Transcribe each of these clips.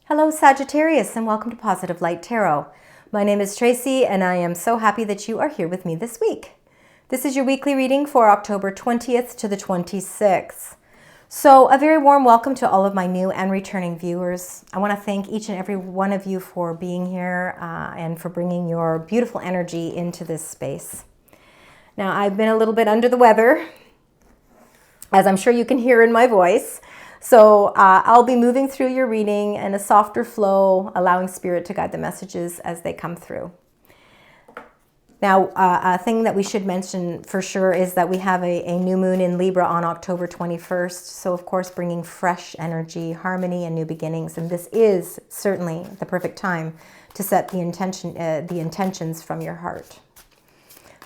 Hello Sagittarius, and welcome to Positive Light Tarot. My name is Tracy and I am so happy that you are here with me this week. This is your weekly reading for October 20th to the 26th. So a very warm welcome to all of my new and returning viewers. I want to thank each and every one of you for being here and for bringing your beautiful energy into this space. Now, I've been a little bit under the weather, as I'm sure you can hear in my voice. So I'll be moving through your reading in a softer flow, allowing Spirit to guide the messages as they come through. Now, a thing that we should mention for sure is that we have a new moon in Libra on October 21st. So, of course, bringing fresh energy, harmony, and new beginnings. And this is certainly the perfect time to set the intentions from your heart.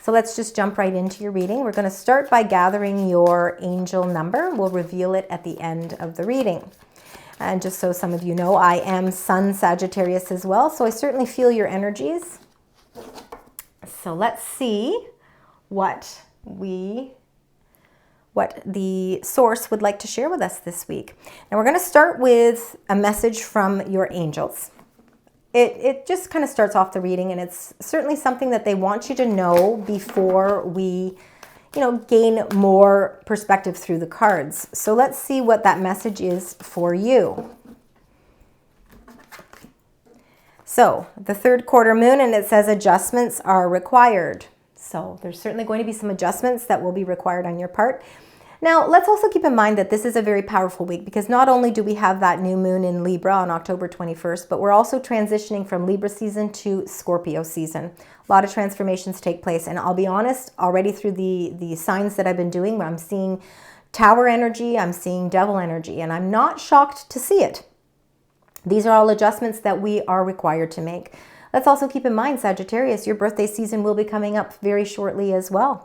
So let's just jump right into your reading. We're going to start by gathering your angel number. We'll reveal it at the end of the reading. And just so some of you know, I am Sun Sagittarius as well, so I certainly feel your energies. So let's see what the source would like to share with us this week. Now we're going to start with a message from your angels. It just kind of starts off the reading, and it's certainly something that they want you to know before we, gain more perspective through the cards. So let's see what that message is for you. So the third quarter moon, and it says adjustments are required. So there's certainly going to be some adjustments that will be required on your part. Now, let's also keep in mind that this is a very powerful week because not only do we have that new moon in Libra on October 21st, but we're also transitioning from Libra season to Scorpio season. A lot of transformations take place. And I'll be honest, already through the signs that I've been doing, where I'm seeing Tower energy, I'm seeing Devil energy, and I'm not shocked to see it. These are all adjustments that we are required to make. Let's also keep in mind, Sagittarius, your birthday season will be coming up very shortly as well,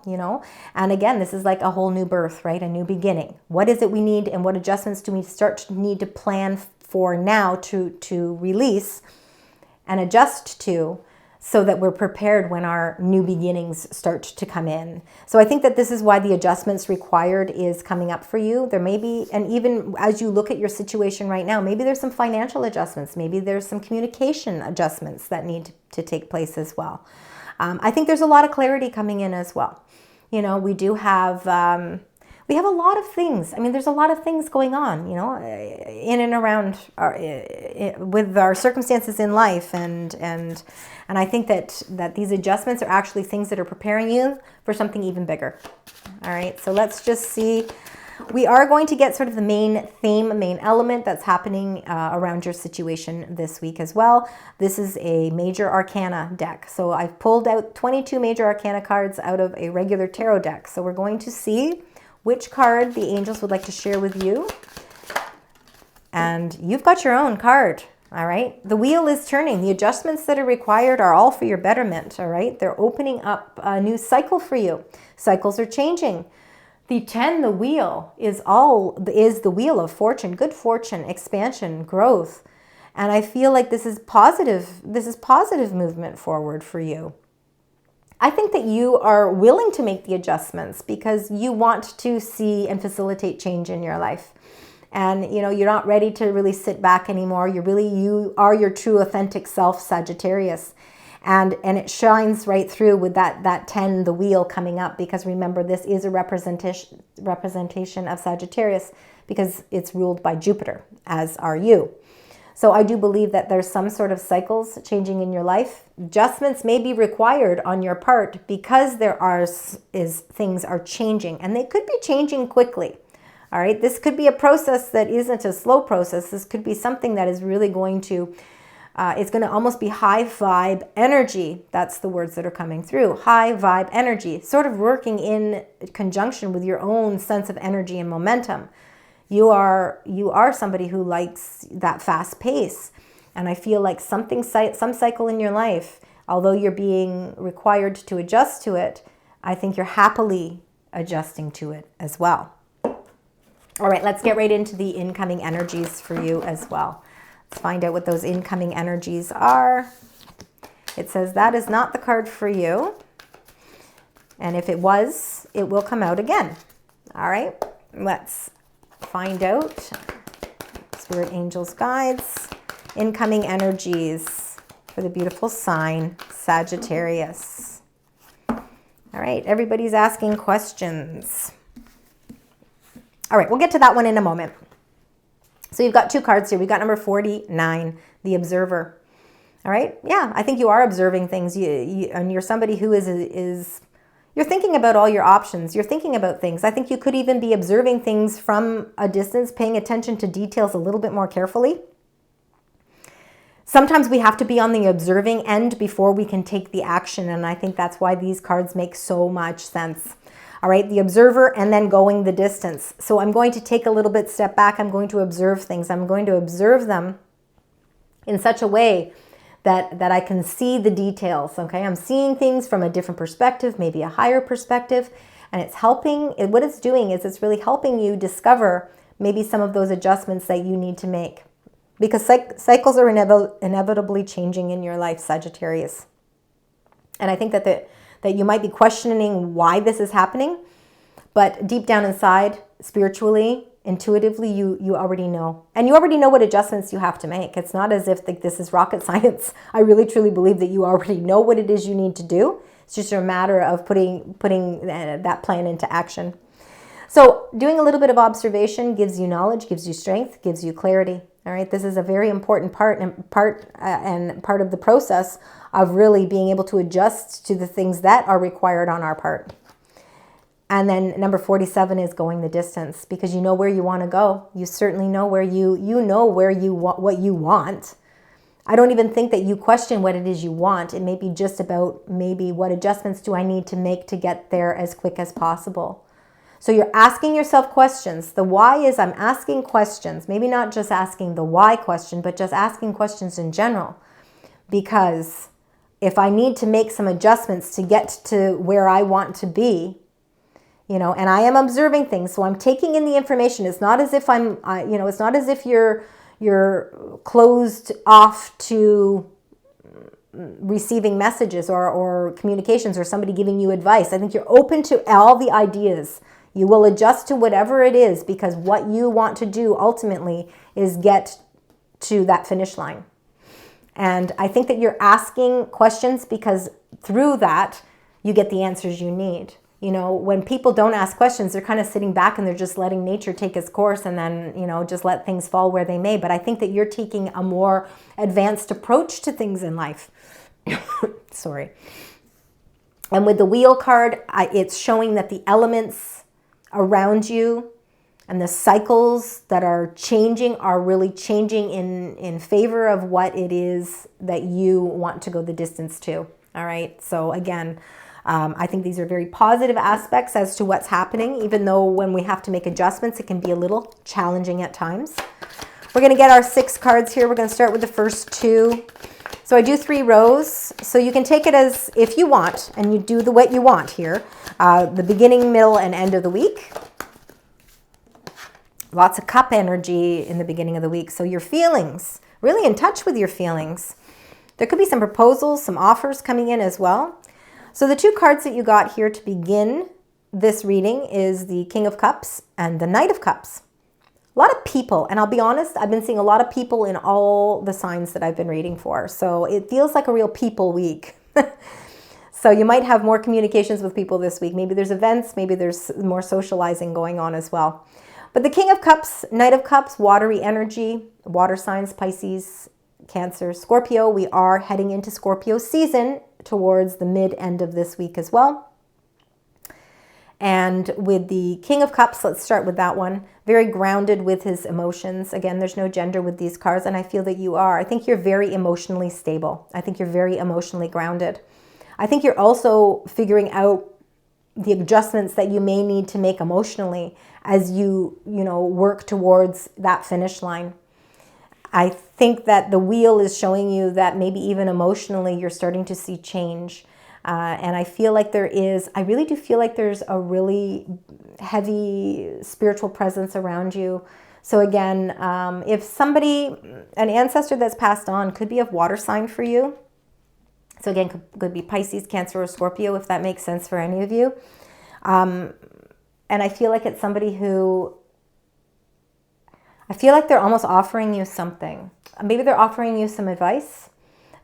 And again, this is like a whole new birth, right? A new beginning. What is it we need, and what adjustments do we need to plan for now to release and adjust to, so that we're prepared when our new beginnings start to come in. So I think that this is why the adjustments required is coming up for you. There may be, and even as you look at your situation right now, maybe there's some financial adjustments, maybe there's some communication adjustments that need to take place as well. I think there's a lot of clarity coming in as well. We do have, we have a lot of things. I mean, there's a lot of things going on, in and around with our circumstances in life. And I think that these adjustments are actually things that are preparing you for something even bigger. All right, so let's just see. We are going to get sort of the main theme, main element that's happening around your situation this week as well. This is a major arcana deck. So I've pulled out 22 major arcana cards out of a regular tarot deck. So we're going to see which card the angels would like to share with you. And you've got your own card, all right? The wheel is turning. The adjustments that are required are all for your betterment, all right? They're opening up a new cycle for you. Cycles are changing. The 10, the wheel, is the wheel of fortune, good fortune, expansion, growth. And I feel like this is positive movement forward for you. I think that you are willing to make the adjustments because you want to see and facilitate change in your life. And, you're not ready to really sit back anymore. You are your true authentic self, Sagittarius. And it shines right through with that 10, the wheel coming up, because remember, this is a representation of Sagittarius because it's ruled by Jupiter, as are you. So I do believe that there's some sort of cycles changing in your life. Adjustments may be required on your part because things are changing, and they could be changing quickly. All right, this could be a process that isn't a slow process. This could be something that is really going to, it's going to almost be high vibe energy. That's the words that are coming through. High vibe energy, sort of working in conjunction with your own sense of energy and momentum. You are somebody who likes that fast pace. And I feel like some cycle in your life, although you're being required to adjust to it, I think you're happily adjusting to it as well. All right, let's get right into the incoming energies for you as well. Let's find out what those incoming energies are. It says that is not the card for you. And if it was, it will come out again. All right, let's find out. Spirit, angels, guides. incoming energies for the beautiful sign, Sagittarius. All right, everybody's asking questions. All right, we'll get to that one in a moment. So you've got two cards here. We've got number 49, the Observer. All right, yeah, I think you are observing things, and you're somebody who is you're thinking about all your options. You're thinking about things. I think you could even be observing things from a distance, paying attention to details a little bit more carefully. Sometimes we have to be on the observing end before we can take the action, and I think that's why these cards make so much sense. All right, the Observer and then going the distance. So I'm going to take a little bit step back. I'm going to observe things. I'm going to observe them in such a way that I can see the details, okay? I'm seeing things from a different perspective, maybe a higher perspective, and it's helping, what it's doing is it's really helping you discover maybe some of those adjustments that you need to make. Because cycles are inevitably changing in your life, Sagittarius. And I think that you might be questioning why this is happening, but deep down inside, spiritually, intuitively, you already know. And you already know what adjustments you have to make. It's not as if this is rocket science. I really, truly believe that you already know what it is you need to do. It's just a matter of putting that plan into action. So doing a little bit of observation gives you knowledge, gives you strength, gives you clarity. All right, this is a very important part of the process of really being able to adjust to the things that are required on our part. And then number 47 is going the distance, because you know where you want to go. You certainly know where what you want. I don't even think that you question what it is you want. It may be just about maybe what adjustments do I need to make to get there as quick as possible. So you're asking yourself questions. The why is I'm asking questions, maybe not just asking the why question, but just asking questions in general. Because if I need to make some adjustments to get to where I want to be, and I am observing things, so I'm taking in the information. It's not as if it's not as if you're closed off to receiving messages or communications or somebody giving you advice. I think you're open to all the ideas. You will adjust to whatever it is, because what you want to do ultimately is get to that finish line. And I think that you're asking questions because through that, you get the answers you need. When people don't ask questions, they're kind of sitting back and they're just letting nature take its course and then, just let things fall where they may. But I think that you're taking a more advanced approach to things in life. Sorry. And with the Wheel card, it's showing that the elements around you and the cycles that are changing are really changing in favor of what it is that you want to go the distance to. All right. So again, I think these are very positive aspects as to what's happening, even though when we have to make adjustments, it can be a little challenging at times. We're going to get our 6 cards here. We're going to start with the first 2. So I do 3 rows. So you can take it as if you want, and you do what you want here. The beginning, middle, and end of the week. Lots of cup energy in the beginning of the week. So your feelings, really in touch with your feelings. There could be some proposals, some offers coming in as well. So the 2 cards that you got here to begin this reading is the King of Cups and the Knight of Cups. A lot of people, and I'll be honest, I've been seeing a lot of people in all the signs that I've been reading for. So it feels like a real people week. So you might have more communications with people this week. Maybe there's events, maybe there's more socializing going on as well. But the King of Cups, Knight of Cups, watery energy, water signs, Pisces, Cancer, Scorpio. We are heading into Scorpio season towards the mid-end of this week as well. And with the King of Cups, let's start with that one. Very grounded with his emotions. Again, there's no gender with these cards, and I feel that you are. I think you're very emotionally stable. I think you're very emotionally grounded. I think you're also figuring out the adjustments that you may need to make emotionally as you work towards that finish line. I think that the Wheel is showing you that maybe even emotionally you're starting to see change. And I feel like I really do feel like there's a really heavy spiritual presence around you. So again, if somebody, an ancestor that's passed on could be a water sign for you. So again, could be Pisces, Cancer, or Scorpio, if that makes sense for any of you. And I feel like it's somebody who, I feel like they're almost offering you something. Maybe they're offering you some advice.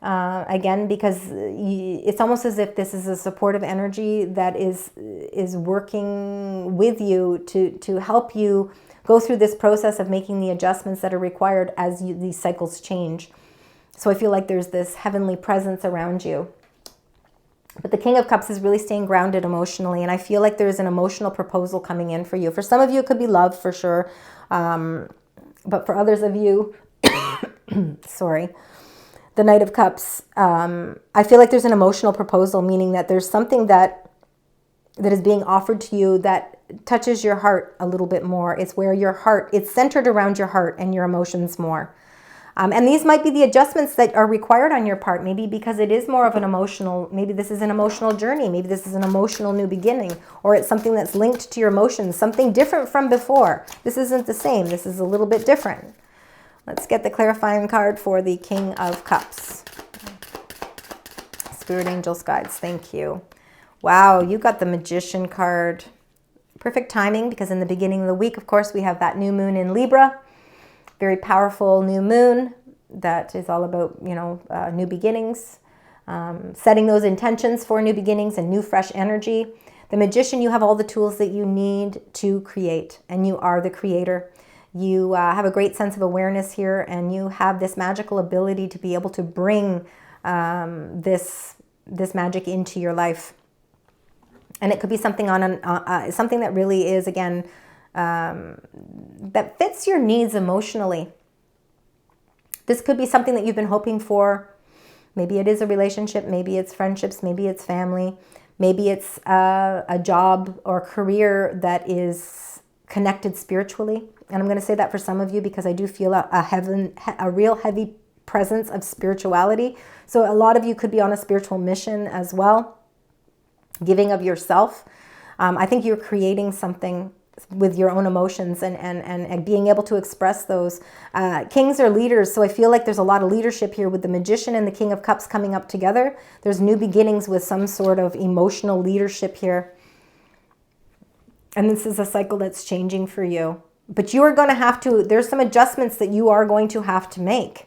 Again, because it's almost as if this is a supportive energy that is working with you to help you go through this process of making the adjustments that are required as these cycles change. So I feel like there's this heavenly presence around you. But the King of Cups is really staying grounded emotionally, and I feel like there's an emotional proposal coming in for you. For some of you, it could be love for sure. But for others of you, sorry, the Knight of Cups, I feel like there's an emotional proposal, meaning that there's something that is being offered to you that touches your heart a little bit more. It's where your heart, it's centered around your heart and your emotions more. And these might be the adjustments that are required on your part, maybe because it is more of an emotional, maybe this is an emotional journey, maybe this is an emotional new beginning, or it's something that's linked to your emotions, something different from before. This isn't the same, this is a little bit different. Let's get the clarifying card for the King of Cups. Spirit Angels, Guides, thank you. Wow, you got the Magician card. Perfect timing, because in the beginning of the week, of course, we have that new moon in Libra. Very powerful new moon that is all about, new beginnings, setting those intentions for new beginnings and new fresh energy. The Magician, you have all the tools that you need to create, and you are the creator. You have a great sense of awareness here, and you have this magical ability to be able to bring this magic into your life. And it could be something something that really is, again, that fits your needs emotionally. This could be something that you've been hoping for. Maybe it is a relationship, maybe it's friendships, maybe it's family, maybe it's a job or career that is connected spiritually. And I'm going to say that for some of you because I do feel a real heavy presence of spirituality. So a lot of you could be on a spiritual mission as well, giving of yourself. I think you're creating something with your own emotions and being able to express those. Kings are leaders, so I feel like there's a lot of leadership here with the Magician and the King of Cups coming up together. There's new beginnings with some sort of emotional leadership here. And this is a cycle that's changing for you. But you are going to have to, there's some adjustments that you are going to have to make.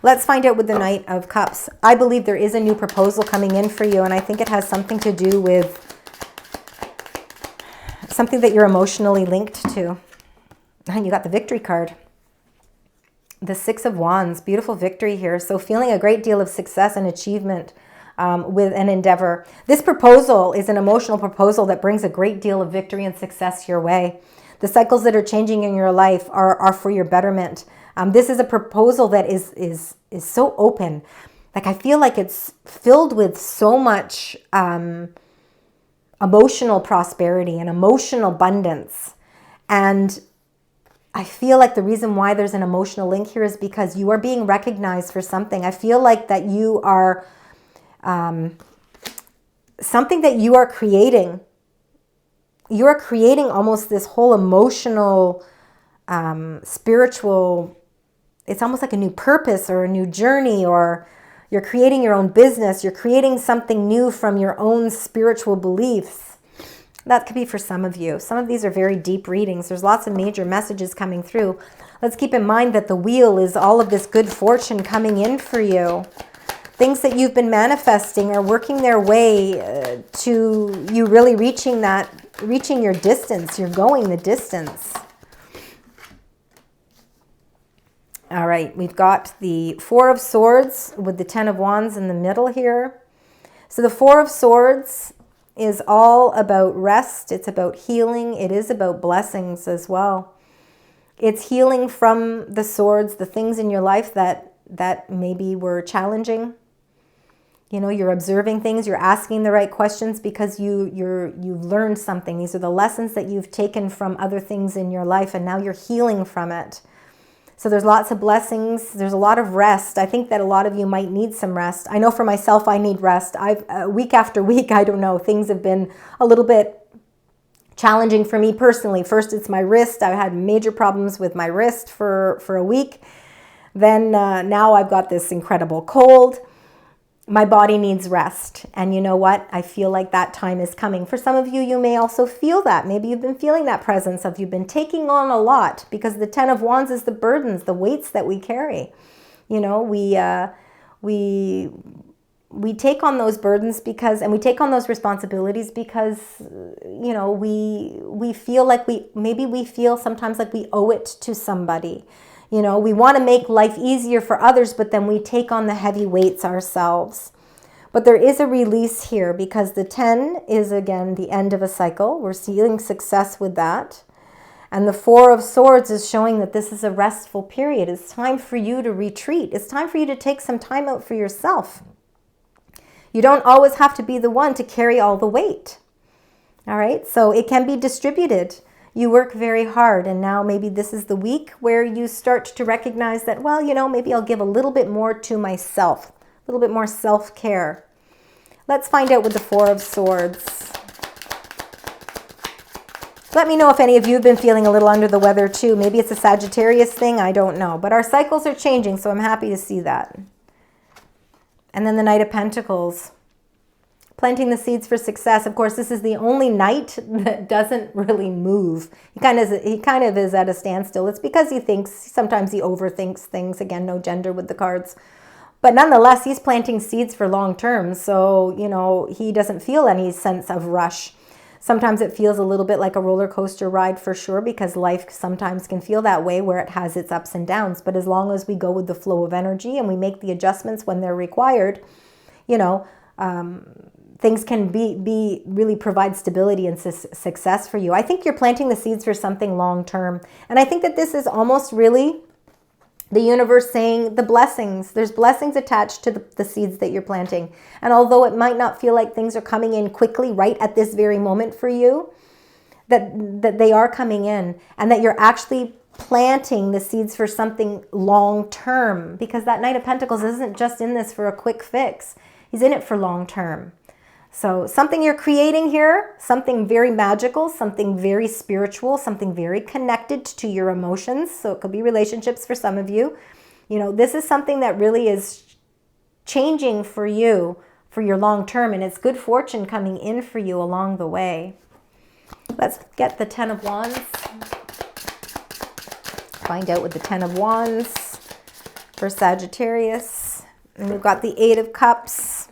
Let's find out with the Knight of Cups. I believe there is a new proposal coming in for you, and I think it has something to do with something that you're emotionally linked to. And you got the Victory card. The Six of Wands, beautiful victory here. So feeling a great deal of success and achievement with an endeavor. This proposal is an emotional proposal that brings a great deal of victory and success your way. The cycles that are changing in your life are for your betterment. This is a proposal that is so open. Like, I feel like it's filled with so much emotional prosperity and emotional abundance. And I feel like the reason why there's an emotional link here is because you are being recognized for something. I feel like that you are something that you are creating. You are creating almost this whole emotional, spiritual, it's almost like a new purpose or a new journey, or you're creating your own business. You're creating something new from your own spiritual beliefs. That could be for some of you. Some of these are very deep readings. There's lots of major messages coming through. Let's keep in mind that the Wheel is all of this good fortune coming in for you. Things that you've been manifesting are working their way to you really reaching your distance. You're going the distance. All right, we've got the Four of Swords with the Ten of Wands in the middle here. So the Four of Swords is all about rest. It's about healing. It is about blessings as well. It's healing from the swords, the things in your life that maybe were challenging. You know, you're observing things, you're asking the right questions because you've learned something. These are the lessons that you've taken from other things in your life, and now you're healing from it. So there's lots of blessings. There's a lot of rest. I think that a lot of you might need some rest. I know for myself, I need rest. Week after week, I don't know, things have been a little bit challenging for me personally. First, it's my wrist. I had major problems with my wrist for a week. Then now I've got this incredible cold. my body needs rest. And you know what? I feel like that time is coming. For some of you, you may also feel that. Maybe you've been feeling that presence of you've been taking on a lot, because the Ten of Wands is the burdens, the weights that we carry. You know, we take on those burdens because, and we take on those responsibilities because, you know, we feel like maybe we feel sometimes like we owe it to somebody. You know, we want to make life easier for others, but then we take on the heavy weights ourselves. But there is a release here, because the 10 is, again, the end of a cycle. We're seeing success with that. And the 4 of Swords is showing that this is a restful period. It's time for you to retreat. It's time for you to take some time out for yourself. You don't always have to be the one to carry all the weight. All right, so it can be distributed. You work very hard, and now maybe this is the week where you start to recognize that, well, you know, maybe I'll give a little bit more to myself, a little bit more self-care. Let's find out with the 4 of Swords. Let me know if any of you have been feeling a little under the weather too. Maybe it's a Sagittarius thing, I don't know. But our cycles are changing, so I'm happy to see that. And then the Knight of Pentacles. Planting the seeds for success. Of course, this is the only knight that doesn't really move. He kind of is at a standstill. It's because he thinks, sometimes he overthinks things. Again, no gender with the cards. But nonetheless, he's planting seeds for long term. So, you know, he doesn't feel any sense of rush. Sometimes it feels a little bit like a roller coaster ride for sure, because life sometimes can feel that way, where it has its ups and downs. But as long as we go with the flow of energy and we make the adjustments when they're required, you know, things can be really provide stability and success for you. I think you're planting the seeds for something long term. And I think that this is almost really the universe saying the blessings. There's blessings attached to the seeds that you're planting. And although it might not feel like things are coming in quickly right at this very moment for you, that they are coming in, and that you're actually planting the seeds for something long term. Because that Knight of Pentacles isn't just in this for a quick fix. He's in it for long term. So something you're creating here, something very magical, something very spiritual, something very connected to your emotions. So it could be relationships for some of you. You know, this is something that really is changing for you for your long term, and it's good fortune coming in for you along the way. Let's get the 10 of Wands. Find out with the 10 of Wands for Sagittarius. And we've got the 8 of Cups.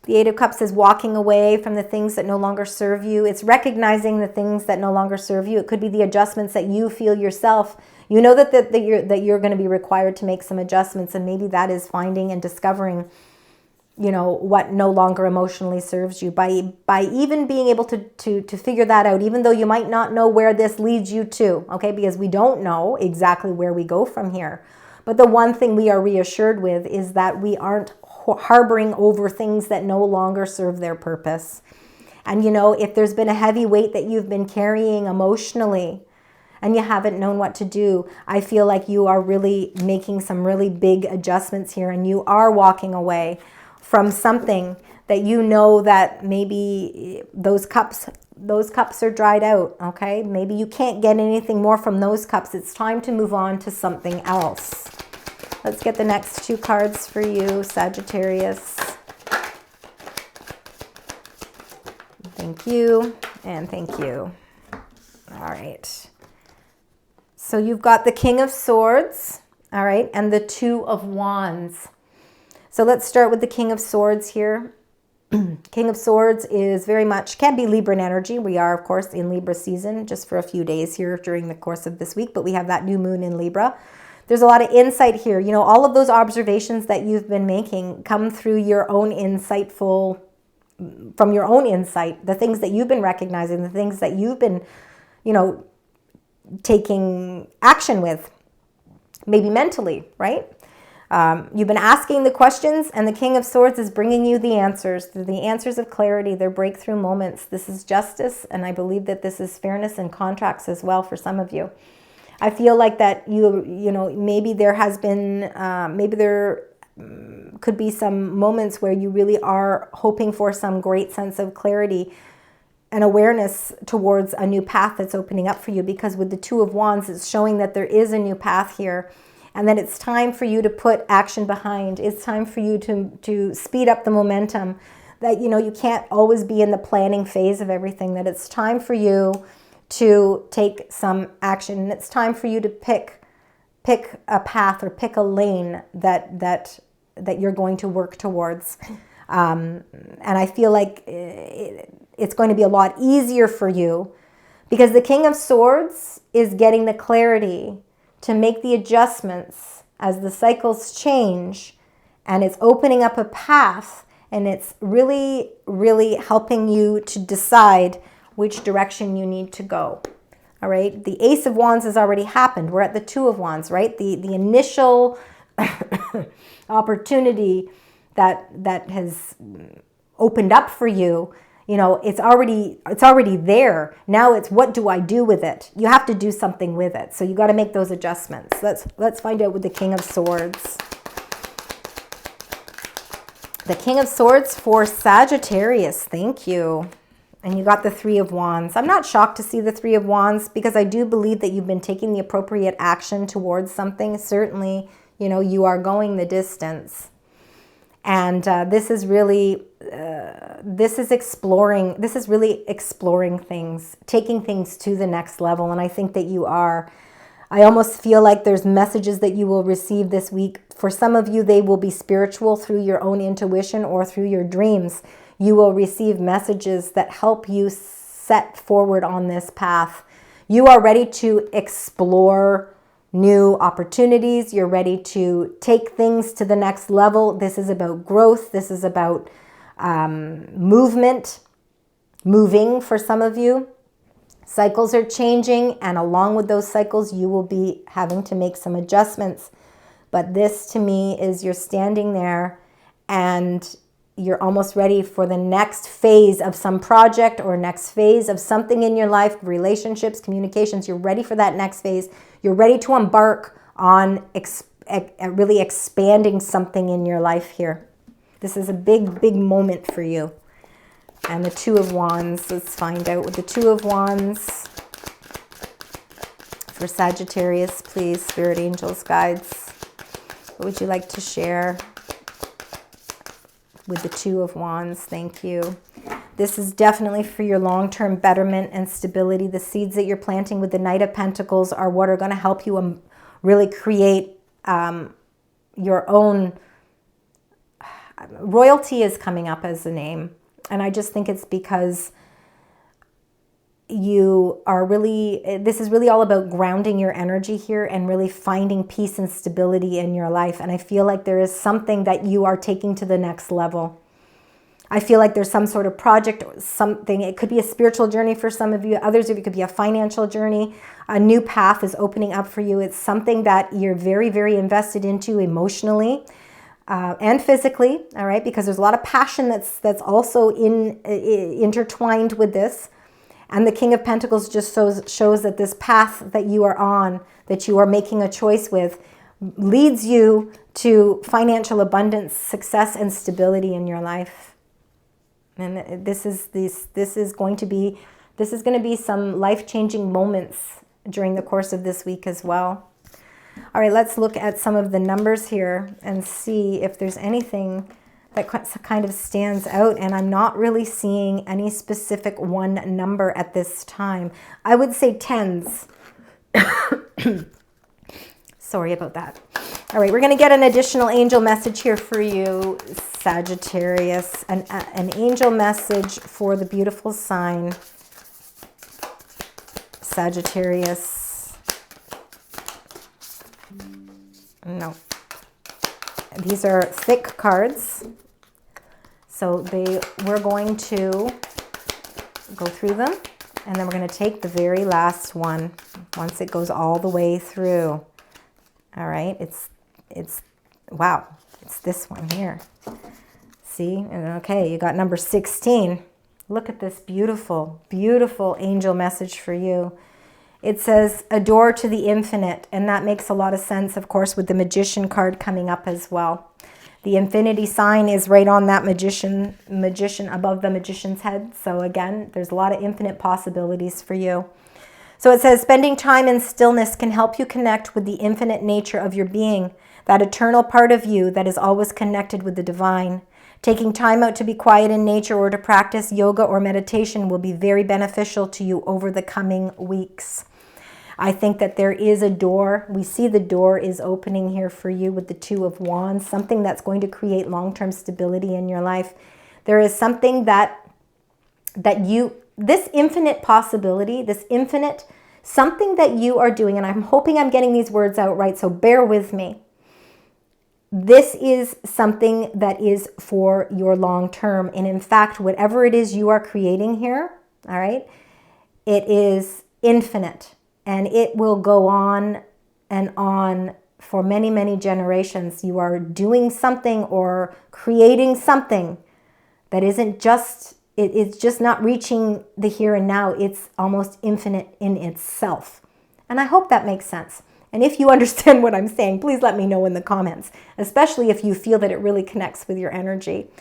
The 8 of Cups is walking away from the things that no longer serve you. It's recognizing the things that no longer serve you. It could be the adjustments that you feel yourself. You know that you're going to be required to make some adjustments, and maybe that is finding and discovering, you know, what no longer emotionally serves you. By even being able to figure that out, even though you might not know where this leads you to, okay, because we don't know exactly where we go from here. But the one thing we are reassured with is that we aren't harboring over things that no longer serve their purpose. And you know, if there's been a heavy weight that you've been carrying emotionally and you haven't known what to do, I feel like you are really making some really big adjustments here, and you are walking away from something that you know that maybe those cups are dried out, okay? Maybe you can't get anything more from those cups. It's time to move on to something else. Let's get the next 2 cards for you, Sagittarius. Thank you, and thank you. All right. So you've got the King of Swords, all right, and the 2 of Wands. So let's start with the King of Swords here. King of Swords is very much, can be Libran energy. We are, of course, in Libra season just for a few days here during the course of this week, but we have that new moon in Libra. There's a lot of insight here. You know, all of those observations that you've been making come through your own from your own insight, the things that you've been recognizing, the things that you've been, you know, taking action with, maybe mentally, right? You've been asking the questions, and the King of Swords is bringing you the answers. They're the answers of clarity. They're breakthrough moments. This is justice, and I believe that this is fairness in contracts as well for some of you. I feel like that you know, maybe there has been, maybe there could be some moments where you really are hoping for some great sense of clarity and awareness towards a new path that's opening up for you, because with the 2 of Wands, it's showing that there is a new path here. and then it's time for you to put action behind. It's time for you to speed up the momentum. That, you know, you can't always be in the planning phase of everything, that it's time for you to take some action. And it's time for you to pick a path or pick a lane that you're going to work towards. And I feel like it's going to be a lot easier for you because the King of Swords is getting the clarity to make the adjustments as the cycles change, and it's opening up a path. And it's really, really helping you to decide which direction you need to go. All right. The Ace of Wands has already happened. We're at the Two of Wands, right? The initial opportunity that has opened up for you. You know, it's already there. Now it's, what do I do with it? You have to do something with it. So you got to make those adjustments. Let's find out with the King of Swords. The King of Swords for Sagittarius. Thank you. And you got the Three of Wands. I'm not shocked to see the Three of Wands because I do believe that you've been taking the appropriate action towards something. Certainly, you know, you are going the distance. And this is really, this is really exploring things, taking things to the next level. And I think that you are. I almost feel like there's messages that you will receive this week. For some of you, they will be spiritual through your own intuition or through your dreams. You will receive messages that help you set forward on this path. You are ready to explore new opportunities. You're ready to take things to the next level. This is about growth. This is about moving for some of you. Cycles are changing, and along with those cycles, you will be having to make some adjustments. But this, to me, is you're standing there and you're almost ready for the next phase of some project or next phase of something in your life, relationships, communications. You're ready for that next phase. You're ready to embark on really expanding something in your life here. This is a big, big moment for you. And the Two of Wands, let's find out with the Two of Wands for Sagittarius, please, Spirit, Angels, Guides. What would you like to share with the Two of Wands? Thank you. This is definitely for your long-term betterment and stability. The seeds that you're planting with the Knight of Pentacles are what are going to help you really create your own. Royalty is coming up as a name. And I just think it's because you are really, this is really all about grounding your energy here and really finding peace and stability in your life. And I feel like there is something that you are taking to the next level. I feel like there's some sort of project or something. It could be a spiritual journey for some of you. Others of you could be a financial journey. A new path is opening up for you. It's something that you're very, very invested into emotionally. And physically, all right, because there's a lot of passion that's also intertwined with this. And the King of Pentacles just shows that this path that you are on, that you are making a choice with, leads you to financial abundance, success, and stability in your life. And this is going to be some life-changing moments during the course of this week as well. All right, let's look at some of the numbers here and see if there's anything that kind of stands out. And I'm not really seeing any specific one number at this time. I would say tens. Sorry about that. All right, we're going to get an additional angel message here for you, Sagittarius. An angel message for the beautiful sign, Sagittarius. No. These are thick cards. So we're going to go through them, and then we're going to take the very last one once it goes all the way through. All right, wow, it's this one here. See, okay, you got number 16. Look at this beautiful, beautiful angel message for you. It says, a door to the infinite, and that makes a lot of sense, of course, with the Magician card coming up as well. The infinity sign is right on that magician above the magician's head. So again, there's a lot of infinite possibilities for you. So it says, spending time in stillness can help you connect with the infinite nature of your being, that eternal part of you that is always connected with the divine. Taking time out to be quiet in nature or to practice yoga or meditation will be very beneficial to you over the coming weeks. I think that there is a door. We see the door is opening here for you with the Two of Wands, something that's going to create long-term stability in your life. There is something that this infinite possibility, something that you are doing, and I'm hoping I'm getting these words out right, so bear with me. This is something that is for your long term. And in fact, whatever it is you are creating here, all right, it is infinite. And it will go on and on for many, many generations. You are doing something or creating something that isn't just, it's just not reaching the here and now. It's almost infinite in itself. And I hope that makes sense. And if you understand what I'm saying, please let me know in the comments, especially if you feel that it really connects with your energy.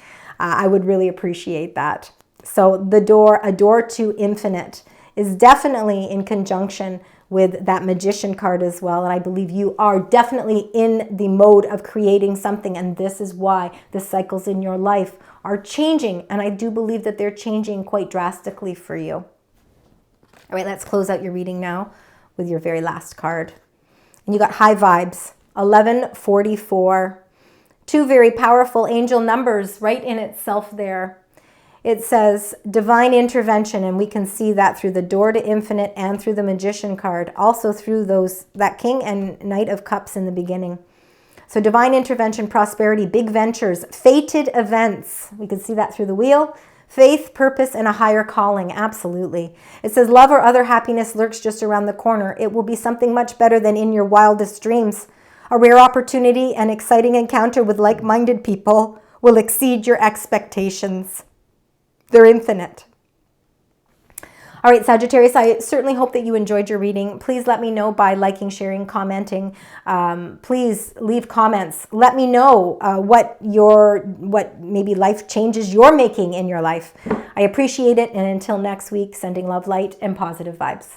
I would really appreciate that. So the door, a door to infinite, is definitely in conjunction with that Magician card as well. And I believe you are definitely in the mode of creating something. And this is why the cycles in your life are changing. And I do believe that they're changing quite drastically for you. All right, let's close out your reading now with your very last card. And you got high vibes, 1144. Two very powerful angel numbers right in itself there. It says divine intervention, and we can see that through the door to infinite and through the Magician card, also through that King and Knight of Cups in the beginning. So divine intervention, prosperity, big ventures, fated events. We can see that through the wheel. Faith, purpose, and a higher calling. Absolutely. It says love or other happiness lurks just around the corner. It will be something much better than in your wildest dreams. A rare opportunity and exciting encounter with like-minded people will exceed your expectations. They're infinite. All right, Sagittarius, I certainly hope that you enjoyed your reading. Please let me know by liking, sharing, commenting. Please leave comments. Let me know what maybe life changes you're making in your life. I appreciate it. And until next week, sending love, light, and positive vibes.